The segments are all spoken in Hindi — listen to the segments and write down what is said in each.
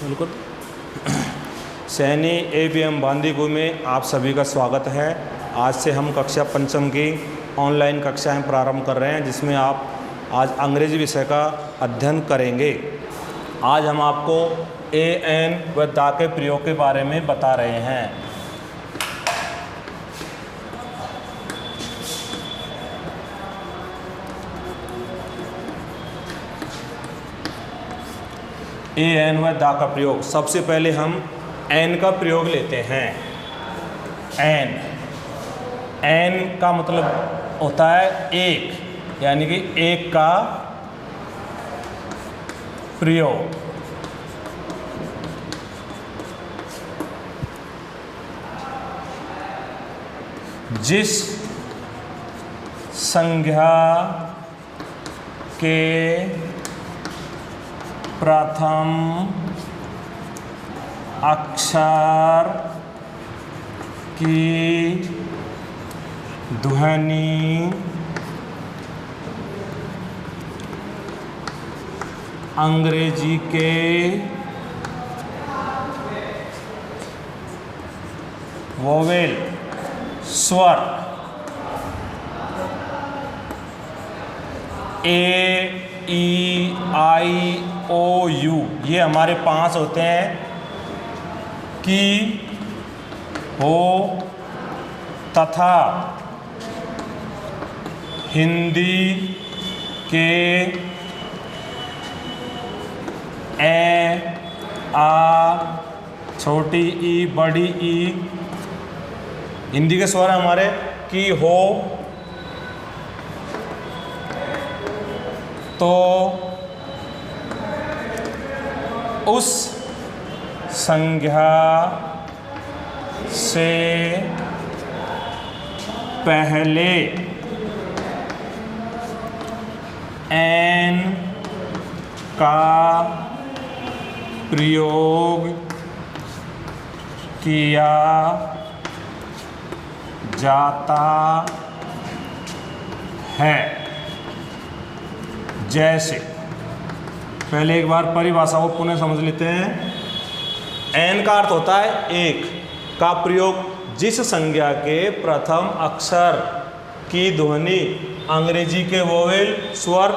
बिल्कुल। सैनी ABM बांदीकुई में आप सभी का स्वागत है। आज से हम कक्षा पंचम की ऑनलाइन कक्षाएं प्रारंभ कर रहे हैं, जिसमें आप आज अंग्रेजी विषय का अध्ययन करेंगे। आज हम आपको AN व दा के प्रयोग के बारे में बता रहे हैं। AN व दा का प्रयोग। सबसे पहले हम एन का प्रयोग लेते हैं। एन का मतलब होता है एक, यानी कि एक का प्रयोग। जिस संज्ञा के प्रथम अक्षर की ध्वनि अंग्रेजी के वोवेल स्वर A-E-I-O-U ये हमारे 5 होते हैं। की, हो तथा हिंदी के ए, आ, छोटी ई, बड़ी ई, हिंदी के स्वर हमारे की, हो तो उस संज्ञा से पहले एन का प्रयोग किया जाता है। जैसे, पहले एक बार परिभाषा को पुनः समझ लेते हैं। एन का अर्थ होता है एक का प्रयोग जिस संज्ञा के प्रथम अक्षर की ध्वनि अंग्रेजी के वोवेल स्वर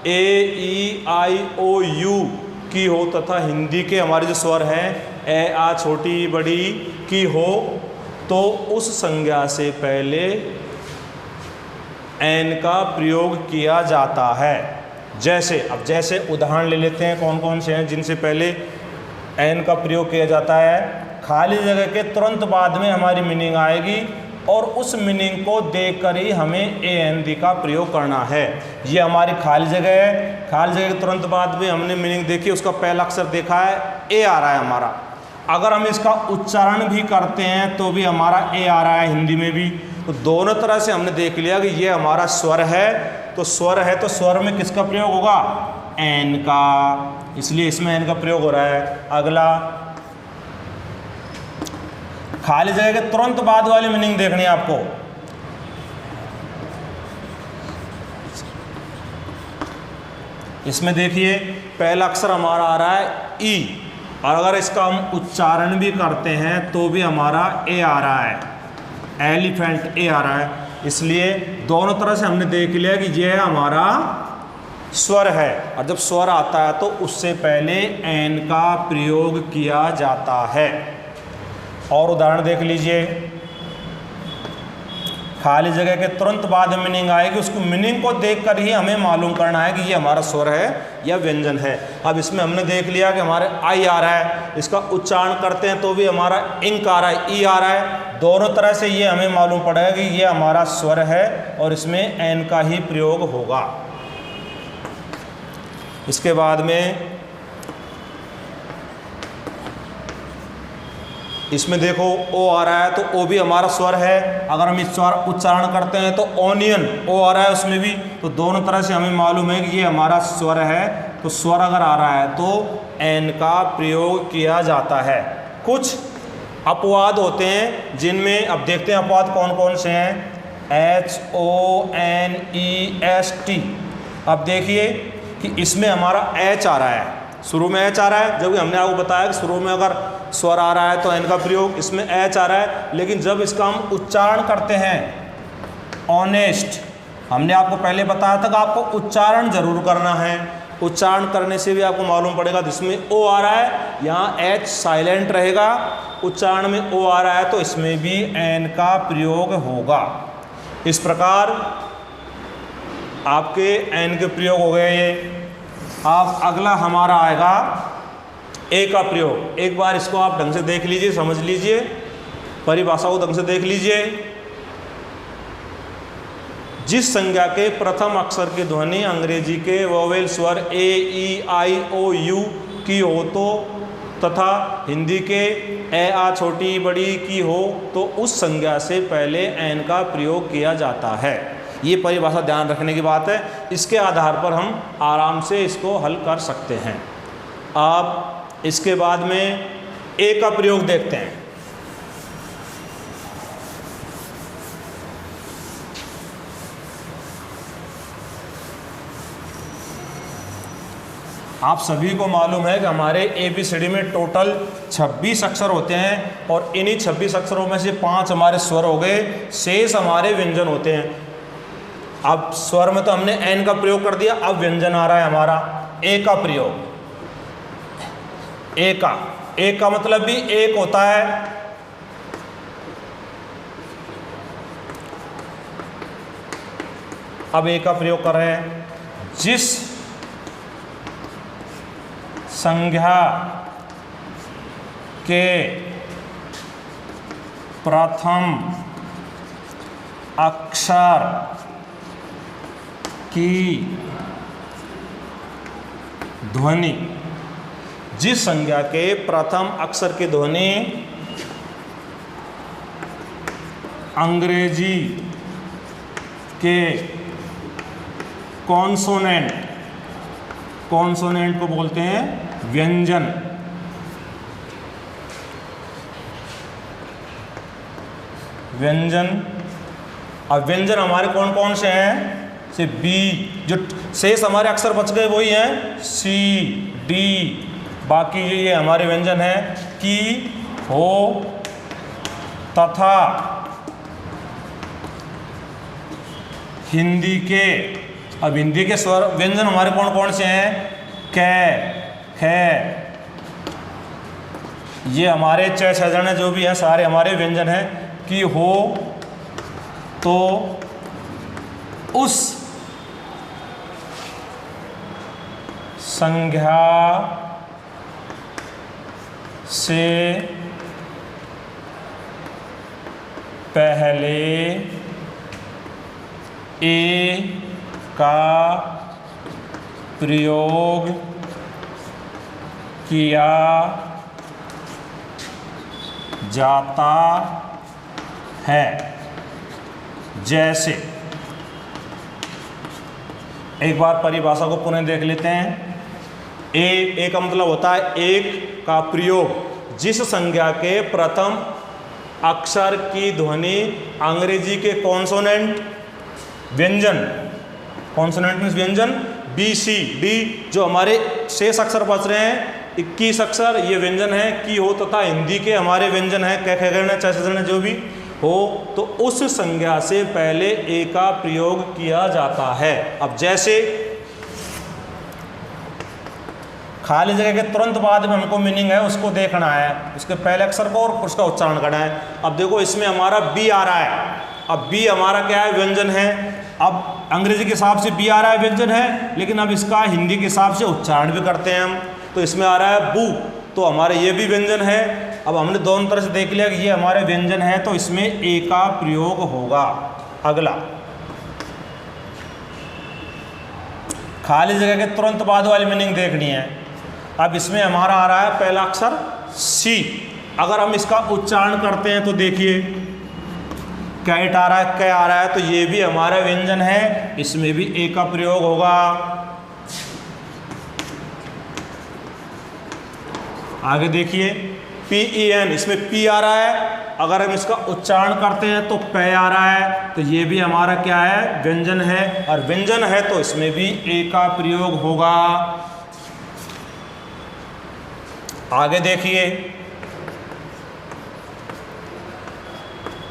A-E-I-O-U की हो तथा हिंदी के हमारे जो स्वर हैं ए, आ, छोटी बड़ी की हो, तो उस संज्ञा से पहले एन का प्रयोग किया जाता है। जैसे, अब जैसे उदाहरण ले लेते हैं कौन कौन से हैं जिनसे पहले एन का प्रयोग किया जाता है। खाली जगह के तुरंत बाद में हमारी मीनिंग आएगी और उस मीनिंग को देखकर ही हमें AND का प्रयोग करना है। ये हमारी खाली जगह है। खाली जगह के तुरंत बाद में हमने मीनिंग देखी, उसका पहला अक्षर देखा है, ए आ रहा है हमारा। अगर हम इसका उच्चारण भी करते हैं तो भी हमारा ए आ रहा है, हिंदी में भी। तो दोनों तरह से हमने देख लिया कि ये हमारा स्वर है। तो स्वर है तो स्वर में किसका प्रयोग होगा? एन का, इसलिए इसमें एन का प्रयोग हो रहा है। अगला, खाली जगह के तुरंत बाद वाली मीनिंग देखनी है आपको। इसमें देखिए पहला अक्षर हमारा आ रहा है ई, और अगर इसका हम उच्चारण भी करते हैं तो भी हमारा ए आ रहा है, एलिफेंट ए आ रहा है। इसलिए दोनों तरह से हमने देख लिया कि यह हमारा स्वर है, और जब स्वर आता है तो उससे पहले एन का प्रयोग किया जाता है। और उदाहरण देख लीजिए, खाली जगह के तुरंत बाद मीनिंग आएगी, उसको मीनिंग को देखकर ही हमें मालूम करना है कि ये हमारा स्वर है या व्यंजन है। अब इसमें हमने देख लिया कि हमारे आई आ रहा है, इसका उच्चारण करते हैं तो भी हमारा इंक आ रहा है, ई आ रहा है। दोनों तरह से ये हमें मालूम पड़ेगा कि ये हमारा स्वर है और इसमें एन का ही प्रयोग होगा। इसके बाद में इसमें देखो ओ आ रहा है, तो ओ भी हमारा स्वर है। अगर हम इस स्वर उच्चारण करते हैं तो ओनियन ओ आ रहा है उसमें भी। तो दोनों तरह से हमें मालूम है कि ये हमारा स्वर है। तो स्वर अगर आ रहा है तो एन का प्रयोग किया जाता है। कुछ अपवाद होते हैं जिनमें, अब देखते हैं अपवाद कौन कौन से हैं। HONEST, अब देखिए कि इसमें हमारा एच आ रहा है, शुरू में एच आ रहा है, जबकि हमने आपको बताया कि शुरू में अगर स्वर आ रहा है तो एन का प्रयोग, इसमें एच आ रहा है, लेकिन जब इसका हम उच्चारण करते हैं ऑनेस्ट, हमने आपको पहले बताया था कि आपको उच्चारण जरूर करना है, उच्चारण करने से भी आपको मालूम पड़ेगा। जिसमें ओ आ रहा है यहाँ एच साइलेंट रहेगा, उच्चारण में ओ आ रहा है तो इसमें भी एन का प्रयोग होगा। इस प्रकार आपके एन के प्रयोग हो गए ये। अब अगला हमारा आएगा ए का प्रयोग। एक बार इसको आप ढंग से देख लीजिए, समझ लीजिए, परिभाषा को ढंग से देख लीजिए। जिस संज्ञा के प्रथम अक्षर की ध्वनि अंग्रेजी के वोवेल स्वर ए ई आई ओ यू की हो तो तथा हिंदी के ए आ छोटी बड़ी की हो तो उस संज्ञा से पहले एन का प्रयोग किया जाता है। ये परिभाषा ध्यान रखने की बात है, इसके आधार पर हम आराम से इसको हल कर सकते हैं। अब इसके बाद में ए का प्रयोग देखते हैं। आप सभी को मालूम है कि हमारे ABCD में टोटल 26 अक्षर होते हैं और इन्हीं 26 अक्षरों में से 5 हमारे स्वर हो गए, शेष हमारे व्यंजन होते हैं। अब स्वर में तो हमने एन का प्रयोग कर दिया, अब व्यंजन आ रहा है हमारा ए का प्रयोग। ए का मतलब भी एक होता है। अब ए का प्रयोग कर रहे हैं। जिस संज्ञा के प्रथम अक्षर की ध्वनि, जिस संज्ञा के प्रथम अक्षर की ध्वनि अंग्रेजी के कॉन्सोनेंट को बोलते हैं व्यंजन। अब व्यंजन हमारे कौन कौन से हैं? से बी, जो शेष हमारे अक्षर बच गए वही हैं सी डी, बाकी ये हमारे व्यंजन हैं की, हो, तथा हिंदी के। अब हिंदी के स्वर व्यंजन हमारे कौन कौन से हैं? कै, खे, ये हमारे छह जो भी हैं सारे हमारे व्यंजन हैं। कि हो तो उस संज्ञा से पहले ए का प्रयोग किया जाता है। जैसे एक बार परिभाषा को पुनः देख लेते हैं। ए का मतलब होता है एक का प्रयोग जिस संज्ञा के प्रथम अक्षर की ध्वनि अंग्रेजी के कॉन्सोनेंट व्यंजन, कॉन्सोनेंट मीन्स व्यंजन, बी सी डी, जो हमारे शेष अक्षर बच रहे हैं 21 अक्षर, ये व्यंजन है की, हो तथा हिंदी के हमारे व्यंजन है कै, खे, गण, च, जो भी हो, तो उस संज्ञा से पहले ए का प्रयोग किया जाता है। अब जैसे खाली जगह के तुरंत बाद में हमको मीनिंग है उसको देखना है, उसके पहले अक्षर को और उसका उच्चारण करना है। अब देखो इसमें हमारा बी आ रहा है। अब बी हमारा क्या है? व्यंजन है। अब अंग्रेजी के हिसाब से बी आ रहा है, व्यंजन है, लेकिन अब इसका हिंदी के हिसाब से उच्चारण भी करते हैं हम, तो इसमें आ रहा है बू, तो हमारे ये भी व्यंजन है। अब हमने दोनों तरह से देख लिया कि ये हमारे व्यंजन है, तो इसमें ए का प्रयोग होगा। अगला खाली जगह के तुरंत बाद वाली मीनिंग देखनी है। अब इसमें हमारा आ रहा है पहला अक्षर सी। अगर हम इसका उच्चारण करते हैं तो देखिए कैट आ रहा है, कै आ रहा है, तो ये भी हमारा व्यंजन है, इसमें भी ए का प्रयोग होगा। आगे देखिए पी ई एन, इसमें पी आ रहा है, अगर हम इसका उच्चारण करते हैं तो पै आ रहा है, तो ये भी हमारा क्या है? व्यंजन है, और व्यंजन है तो इसमें भी ए का प्रयोग होगा। आगे देखिए,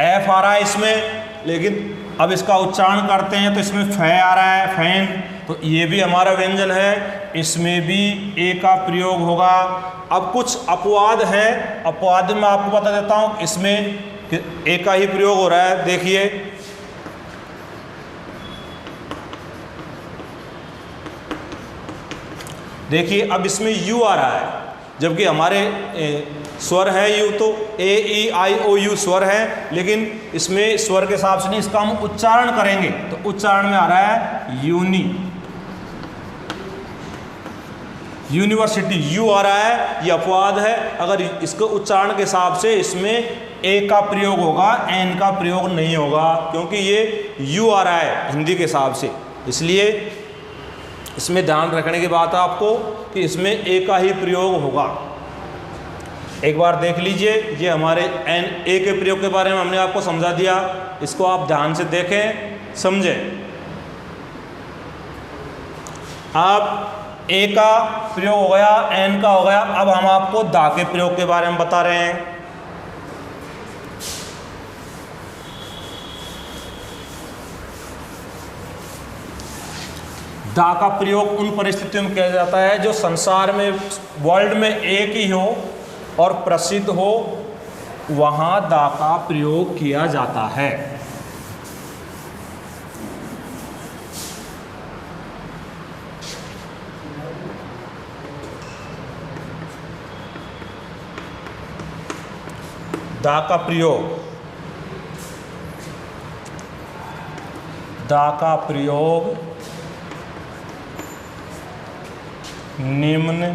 एफ आ रहा है इसमें, लेकिन अब इसका उच्चारण करते हैं तो इसमें फै आ रहा है, फैन, तो ये भी हमारा व्यंजन है, इसमें भी ए का प्रयोग होगा। अब कुछ अपवाद है, अपवाद में आपको बता देता हूँ, इसमें ए का ही प्रयोग हो रहा है। देखिए, देखिए अब इसमें यू आ रहा है, जबकि हमारे स्वर है यू, तो ए ई आई ओ यू स्वर है, लेकिन इसमें स्वर के हिसाब से नहीं, इसका हम उच्चारण करेंगे तो उच्चारण में आ रहा है यूनी, यूनिवर्सिटी, यू आ रहा है, ये अपवाद है। अगर इसके उच्चारण के हिसाब से इसमें ए का प्रयोग होगा, एन का प्रयोग नहीं होगा, क्योंकि ये यू आ रहा है हिंदी के हिसाब से, इसलिए इसमें ध्यान रखने की बात है आपको कि इसमें ए का ही प्रयोग होगा। एक बार देख लीजिए, ये हमारे एन ए के प्रयोग के बारे में हमने आपको समझा दिया, इसको आप ध्यान से देखें, समझें। अब ए का प्रयोग हो गया, एन का हो गया, अब हम आपको दा के प्रयोग के बारे में बता रहे हैं। दा का प्रयोग उन परिस्थितियों में किया जाता है जो संसार में, वर्ल्ड में एक ही हो और प्रसिद्ध हो, वहाँ दा का प्रयोग किया जाता है। दा का प्रयोग, दा का प्रयोग निम्न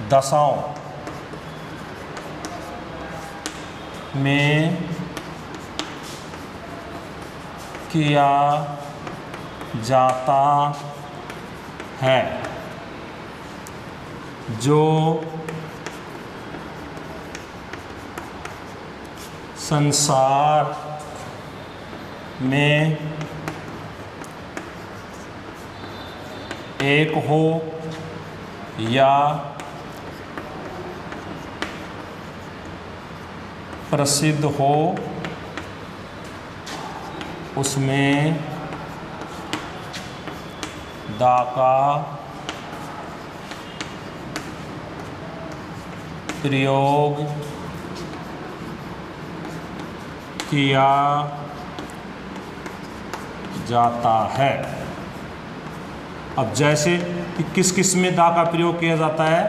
दशाओं में किया जाता है, जो संसार में एक हो या प्रसिद्ध हो, उसमें दा का प्रयोग किया जाता है। अब जैसे कि किस किस में दा का प्रयोग किया जाता है,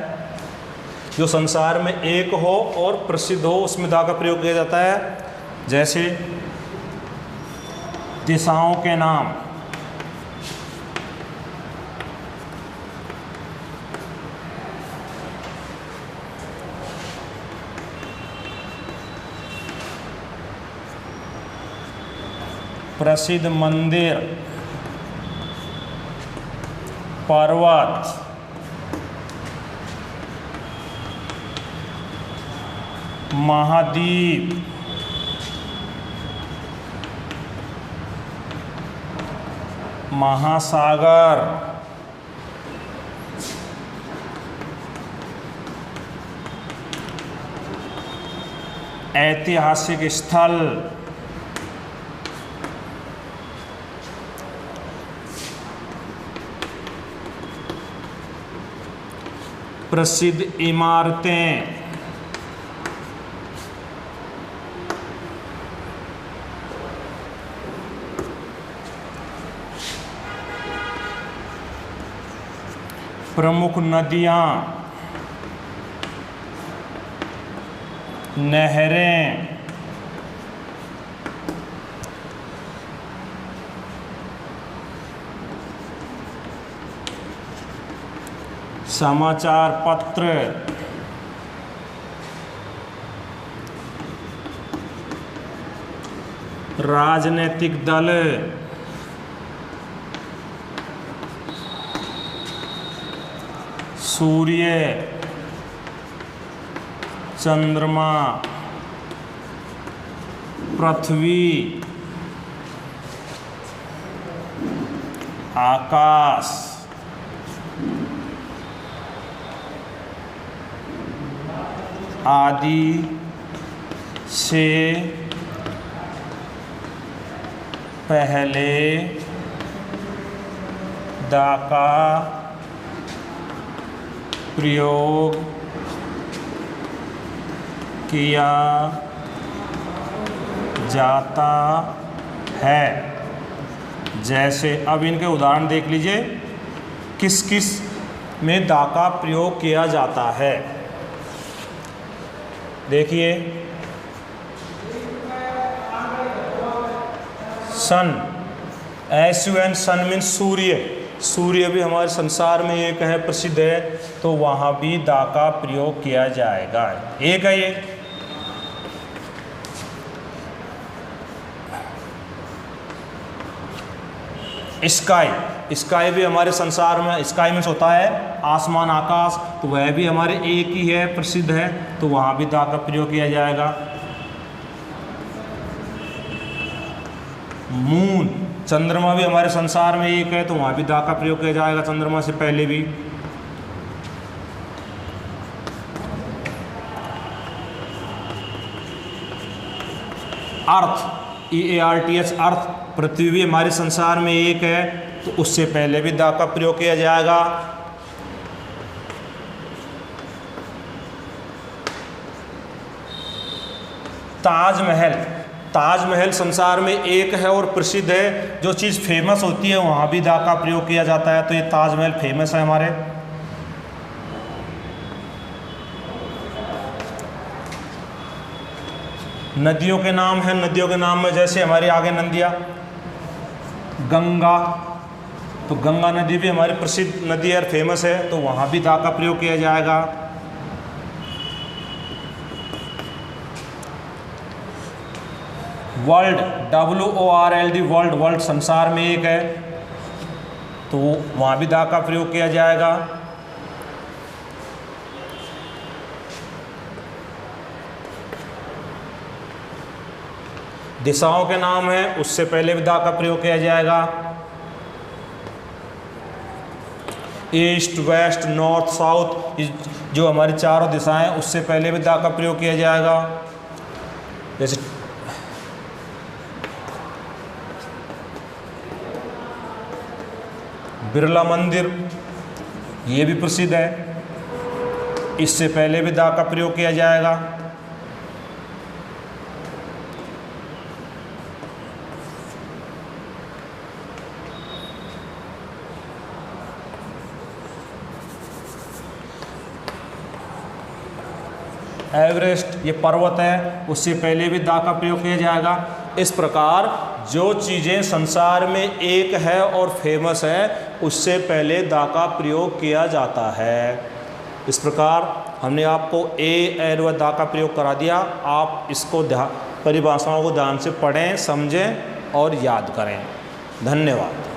जो संसार में एक हो और प्रसिद्ध हो, उसमें दा का प्रयोग किया जाता है। जैसे दिशाओं के नाम, प्रसिद्ध मंदिर, पर्वत, महाद्वीप, महासागर, ऐतिहासिक स्थल, प्रसिद्ध इमारतें, प्रमुख नदियाँ, नहरें, समाचार पत्र, राजनीतिक दल, सूर्य, चंद्रमा, पृथ्वी, आकाश, आदि से पहले दा का प्रयोग किया जाता है। जैसे अब इनके उदाहरण देख लीजिए, किस किस में दा का प्रयोग किया जाता है। देखिए, सन, SUN, सन मीन सूर्य। सूर्य भी हमारे संसार में एक है, प्रसिद्ध है, तो वहाँ भी दा का प्रयोग किया जाएगा। एक है ये। स्काई, स्काई भी हमारे संसार में, स्काई मीन्स होता है आसमान, आकाश, तो वह भी हमारे एक ही है, प्रसिद्ध है, तो वहाँ भी दा का प्रयोग किया जाएगा। मून, चंद्रमा भी हमारे संसार में एक है, तो वहाँ भी दा का प्रयोग किया जाएगा, चंद्रमा से पहले भी। अर्थ, EARTH, अर्थ, पृथ्वी भी हमारे संसार में एक है, तो उससे पहले भी दा का प्रयोग किया जाएगा। ताजमहल, ताजमहल संसार में एक है और प्रसिद्ध है, जो चीज़ फेमस होती है वहाँ भी दा का प्रयोग किया जाता है, तो ये ताजमहल फेमस है हमारे। नदियों के नाम हैं, नदियों के नाम में जैसे हमारी आगे नदियाँ, गंगा, तो गंगा नदी भी हमारी प्रसिद्ध नदी है और फेमस है, तो वहाँ भी दा का प्रयोग किया जाएगा। वर्ल्ड, WORLD, वर्ल्ड, वर्ल्ड संसार में एक है, तो वहाँ भी दा का प्रयोग किया जाएगा। दिशाओं के नाम है, उससे पहले भी दा का प्रयोग किया जाएगा। ईस्ट, वेस्ट, नॉर्थ, साउथ, जो हमारी चारों दिशाएं, उससे पहले भी दा का प्रयोग किया जाएगा। जैसे बिरला मंदिर, ये भी प्रसिद्ध है, इससे पहले भी दा का प्रयोग किया जाएगा। एवरेस्ट, ये पर्वत है, उससे पहले भी दा का प्रयोग किया जाएगा। इस प्रकार जो चीज़ें संसार में एक है और फेमस है, उससे पहले दा का प्रयोग किया जाता है। इस प्रकार हमने आपको एन व दा का प्रयोग करा दिया। आप इसको परिभाषाओं को ध्यान से पढ़ें, समझें और याद करें। धन्यवाद।